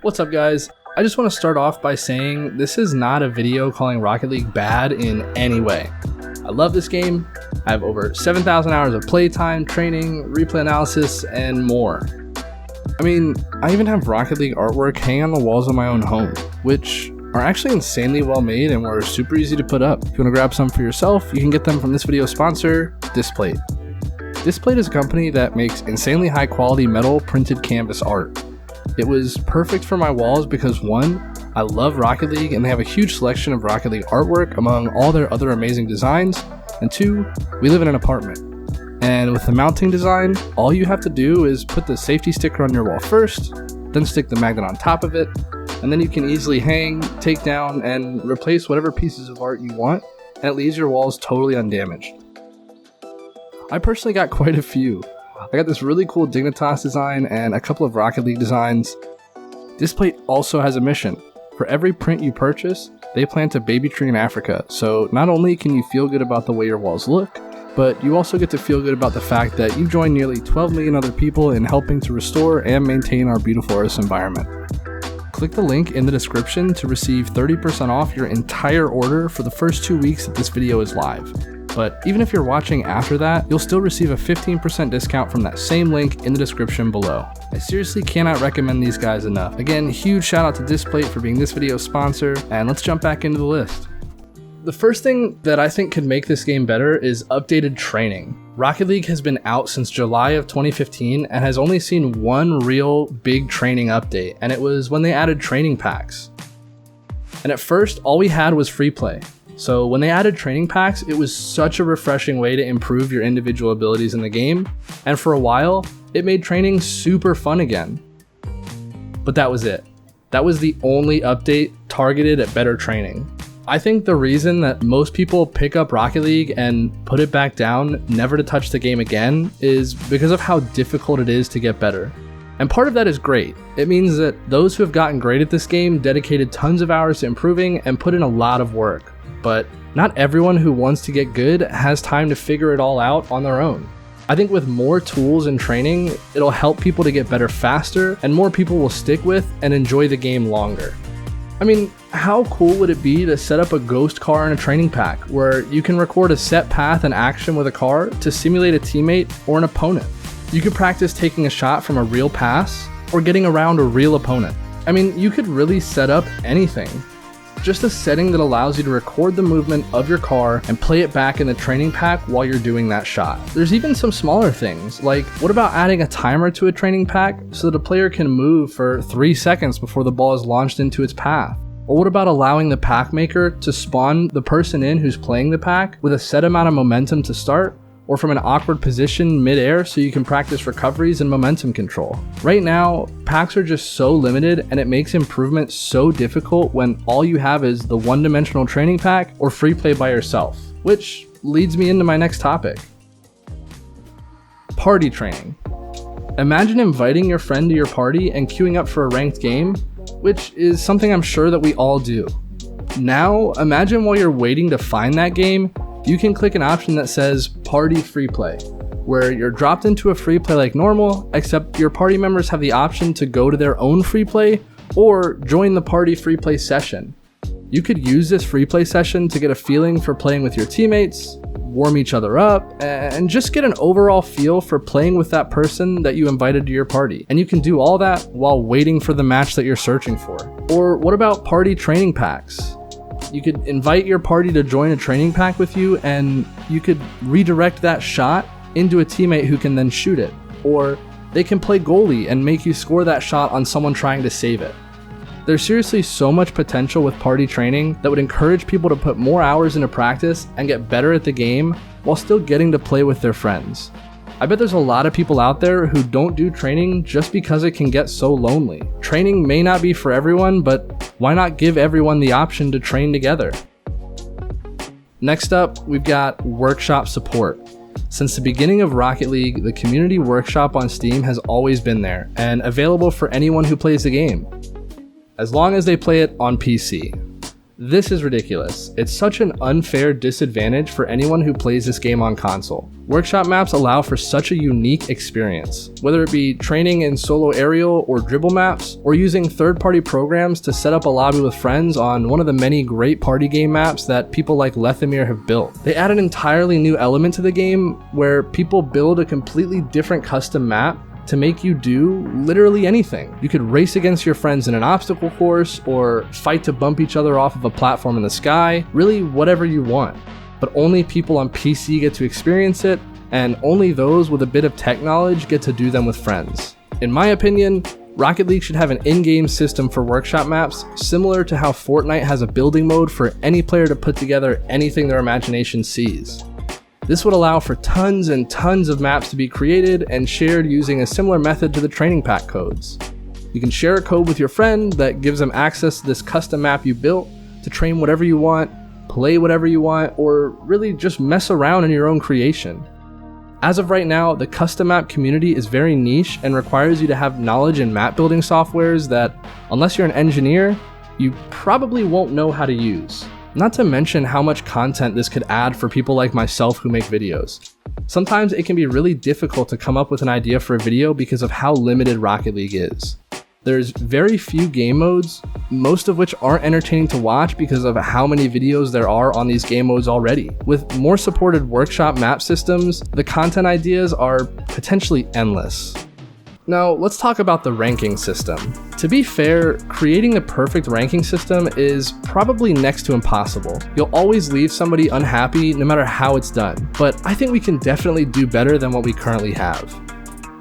What's up guys? I just want to start off by saying this is not a video calling Rocket League bad in any way. I love this game. I have over 7,000 hours of playtime, training, replay analysis, and more. I mean, I even have Rocket League artwork hanging on the walls of my own home, which are actually insanely well made and were super easy to put up. If you want to grab some for yourself, you can get them from this video's sponsor, Displate. Displate is a company that makes insanely high quality metal printed canvas art. It was perfect for my walls because 1, I love Rocket League and they have a huge selection of Rocket League artwork among all their other amazing designs, and 2, we live in an apartment. And with the mounting design, all you have to do is put the safety sticker on your wall first, then stick the magnet on top of it, and then you can easily hang, take down, and replace whatever pieces of art you want, and it leaves your walls totally undamaged. I personally got quite a few. I got this really cool Dignitas design and a couple of Rocket League designs. Displate also has a mission. For every print you purchase, they plant a baby tree in Africa, so not only can you feel good about the way your walls look, but you also get to feel good about the fact that you've joined nearly 12 million other people in helping to restore and maintain our beautiful Earth's environment. Click the link in the description to receive 30% off your entire order for the first 2 weeks that this video is live. But even if you're watching after that, you'll still receive a 15% discount from that same link in the description below. I seriously cannot recommend these guys enough. Again, huge shout out to Displate for being this video's sponsor, and let's jump back into the list. The first thing that I think could make this game better is updated training. Rocket League has been out since July of 2015 and has only seen one real big training update, and it was when they added training packs. And at first, all we had was free play. So when they added training packs, it was such a refreshing way to improve your individual abilities in the game, and for a while, it made training super fun again. But that was it. That was the only update targeted at better training. I think the reason that most people pick up Rocket League and put it back down, never to touch the game again, is because of how difficult it is to get better. And part of that is great. It means that those who have gotten great at this game dedicated tons of hours to improving and put in a lot of work. But not everyone who wants to get good has time to figure it all out on their own. I think with more tools and training, it'll help people to get better faster, and more people will stick with and enjoy the game longer. I mean, how cool would it be to set up a ghost car in a training pack where you can record a set path and action with a car to simulate a teammate or an opponent? You could practice taking a shot from a real pass or getting around a real opponent. I mean, you could really set up anything. Just a setting that allows you to record the movement of your car and play it back in the training pack while you're doing that shot. There's even some smaller things, like what about adding a timer to a training pack so that a player can move for 3 seconds before the ball is launched into its path? Or what about allowing the pack maker to spawn the person in who's playing the pack with a set amount of momentum to start, or from an awkward position mid-air so you can practice recoveries and momentum control. Right now, packs are just so limited and it makes improvement so difficult when all you have is the one-dimensional training pack or free play by yourself, which leads me into my next topic. Party training. Imagine inviting your friend to your party and queuing up for a ranked game, which is something I'm sure that we all do. Now, imagine while you're waiting to find that game, you can click an option that says Party Free Play, where you're dropped into a free play like normal, except your party members have the option to go to their own free play or join the party free play session. You could use this free play session to get a feeling for playing with your teammates, warm each other up, and just get an overall feel for playing with that person that you invited to your party. And you can do all that while waiting for the match that you're searching for. Or what about party training packs? You could invite your party to join a training pack with you, and you could redirect that shot into a teammate who can then shoot it. Or they can play goalie and make you score that shot on someone trying to save it. There's seriously so much potential with party training that would encourage people to put more hours into practice and get better at the game while still getting to play with their friends. I bet there's a lot of people out there who don't do training just because it can get so lonely. Training may not be for everyone, but why not give everyone the option to train together? Next up, we've got workshop support. Since the beginning of Rocket League, the community workshop on Steam has always been there and available for anyone who plays the game, as long as they play it on PC. This is ridiculous. It's such an unfair disadvantage for anyone who plays this game on console. Workshop maps allow for such a unique experience, whether it be training in solo aerial or dribble maps, or using third-party programs to set up a lobby with friends on one of the many great party game maps that people like Lethamyr have built. They add an entirely new element to the game where people build a completely different custom map to make you do literally anything. You could race against your friends in an obstacle course, or fight to bump each other off of a platform in the sky, really whatever you want. But only people on PC get to experience it, and only those with a bit of tech knowledge get to do them with friends. In my opinion, Rocket League should have an in-game system for workshop maps, similar to how Fortnite has a building mode for any player to put together anything their imagination sees. This would allow for tons and tons of maps to be created and shared using a similar method to the training pack codes. You can share a code with your friend that gives them access to this custom map you built to train whatever you want, play whatever you want, or really just mess around in your own creation. As of right now, the custom map community is very niche and requires you to have knowledge in map building softwares that, unless you're an engineer, you probably won't know how to use. Not to mention how much content this could add for people like myself who make videos. Sometimes it can be really difficult to come up with an idea for a video because of how limited Rocket League is. There's very few game modes, most of which aren't entertaining to watch because of how many videos there are on these game modes already. With more supported workshop map systems, the content ideas are potentially endless. Now, let's talk about the ranking system. To be fair, creating the perfect ranking system is probably next to impossible. You'll always leave somebody unhappy no matter how it's done, but I think we can definitely do better than what we currently have.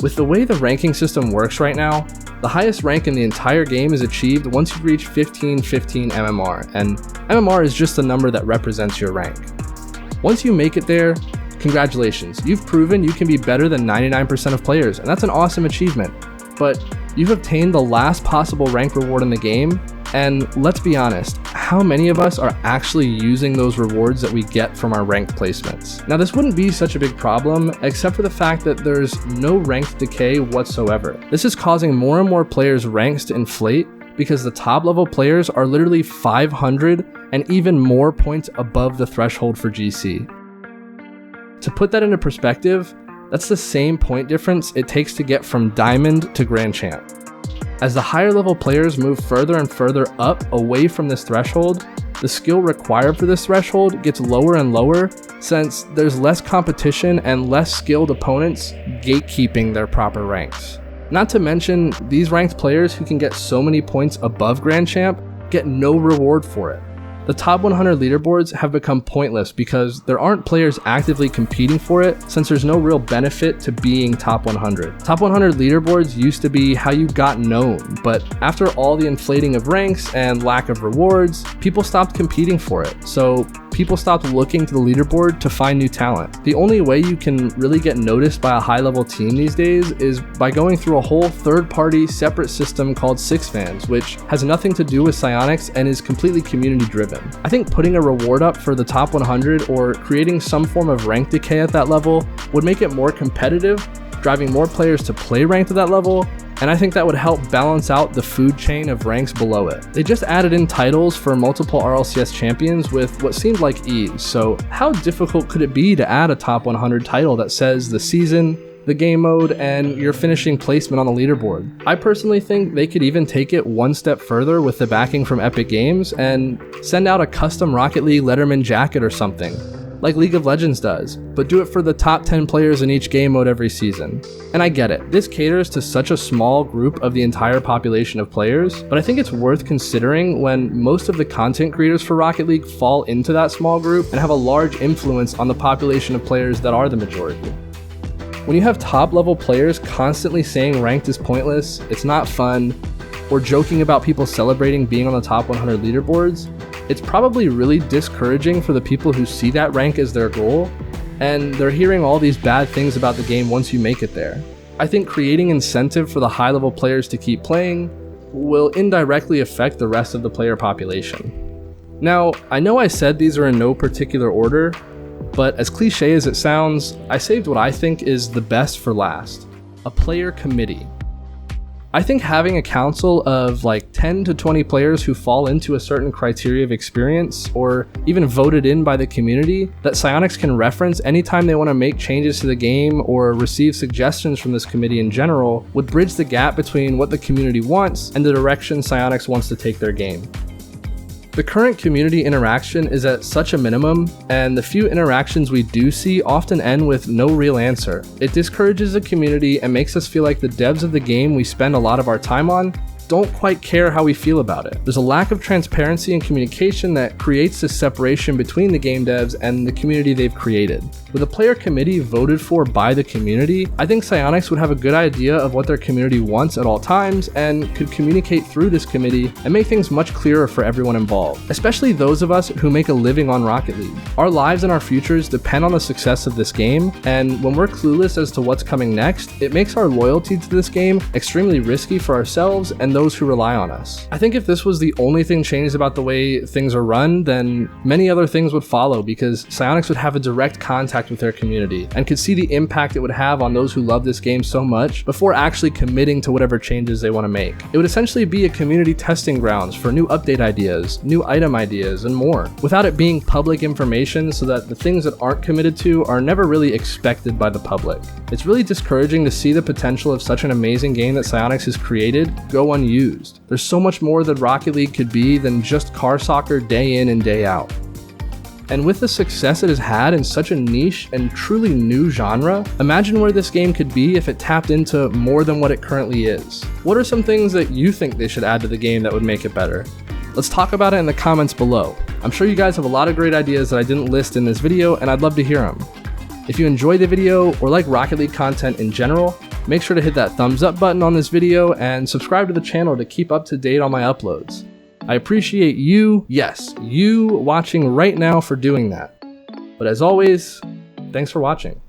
With the way the ranking system works right now, the highest rank in the entire game is achieved once you reach 1515 MMR, and MMR is just a number that represents your rank. Once you make it there, congratulations, you've proven you can be better than 99% of players, and that's an awesome achievement. But you've obtained the last possible rank reward in the game, and let's be honest, how many of us are actually using those rewards that we get from our ranked placements? Now, this wouldn't be such a big problem, except for the fact that there's no ranked decay whatsoever. This is causing more and more players' ranks to inflate because the top level players are literally 500 and even more points above the threshold for GC. To put that into perspective, that's the same point difference it takes to get from Diamond to Grand Champ. As the higher level players move further and further up away from this threshold, the skill required for this threshold gets lower and lower since there's less competition and less skilled opponents gatekeeping their proper ranks. Not to mention, these ranked players who can get so many points above Grand Champ get no reward for it. The top 100 leaderboards have become pointless because there aren't players actively competing for it since there's no real benefit to being top 100. Top 100 leaderboards used to be how you got known, but after all the inflating of ranks and lack of rewards, people stopped competing for it. So people stopped looking to the leaderboard to find new talent. The only way you can really get noticed by a high-level team these days is by going through a whole third-party separate system called SixFans, which has nothing to do with Psyonix and is completely community-driven. I think putting a reward up for the top 100 or creating some form of rank decay at that level would make it more competitive, driving more players to play ranked at that level, and I think that would help balance out the food chain of ranks below it. They just added in titles for multiple RLCS champions with what seemed like ease, so how difficult could it be to add a top 100 title that says the season, the game mode, and your finishing placement on the leaderboard? I personally think they could even take it one step further with the backing from Epic Games and send out a custom Rocket League Letterman jacket or something, like League of Legends does, but do it for the top 10 players in each game mode every season. And I get it, this caters to such a small group of the entire population of players, but I think it's worth considering when most of the content creators for Rocket League fall into that small group and have a large influence on the population of players that are the majority. When you have top level players constantly saying ranked is pointless, it's not fun, or joking about people celebrating being on the top 100 leaderboards, it's probably really discouraging for the people who see that rank as their goal, and they're hearing all these bad things about the game once you make it there. I think creating incentive for the high level players to keep playing will indirectly affect the rest of the player population. Now, I know I said these are in no particular order, but as cliche as it sounds, I saved what I think is the best for last: a player committee. I think having a council of like 10 to 20 players who fall into a certain criteria of experience or even voted in by the community that Psyonix can reference anytime they want to make changes to the game or receive suggestions from this committee in general would bridge the gap between what the community wants and the direction Psyonix wants to take their game. The current community interaction is at such a minimum, and the few interactions we do see often end with no real answer. It discourages the community and makes us feel like the devs of the game we spend a lot of our time on don't quite care how we feel about it. There's a lack of transparency and communication that creates this separation between the game devs and the community they've created. With a player committee voted for by the community, I think Psyonix would have a good idea of what their community wants at all times and could communicate through this committee and make things much clearer for everyone involved, especially those of us who make a living on Rocket League. Our lives and our futures depend on the success of this game, and when we're clueless as to what's coming next, it makes our loyalty to this game extremely risky for ourselves and those who rely on us. I think if this was the only thing changed about the way things are run, then many other things would follow because Psyonix would have a direct contact with their community and could see the impact it would have on those who love this game so much before actually committing to whatever changes they want to make. It would essentially be a community testing grounds for new update ideas, new item ideas, and more, without it being public information so that the things that aren't committed to are never really expected by the public. It's really discouraging to see the potential of such an amazing game that Psyonix has created go unused. There's so much more that Rocket League could be than just car soccer day in and day out. And with the success it has had in such a niche and truly new genre, imagine where this game could be if it tapped into more than what it currently is. What are some things that you think they should add to the game that would make it better? Let's talk about it in the comments below. I'm sure you guys have a lot of great ideas that I didn't list in this video, and I'd love to hear them. If you enjoyed the video or like Rocket League content in general, make sure to hit that thumbs up button on this video and subscribe to the channel to keep up to date on my uploads. I appreciate you, yes, you watching right now for doing that. But as always, thanks for watching.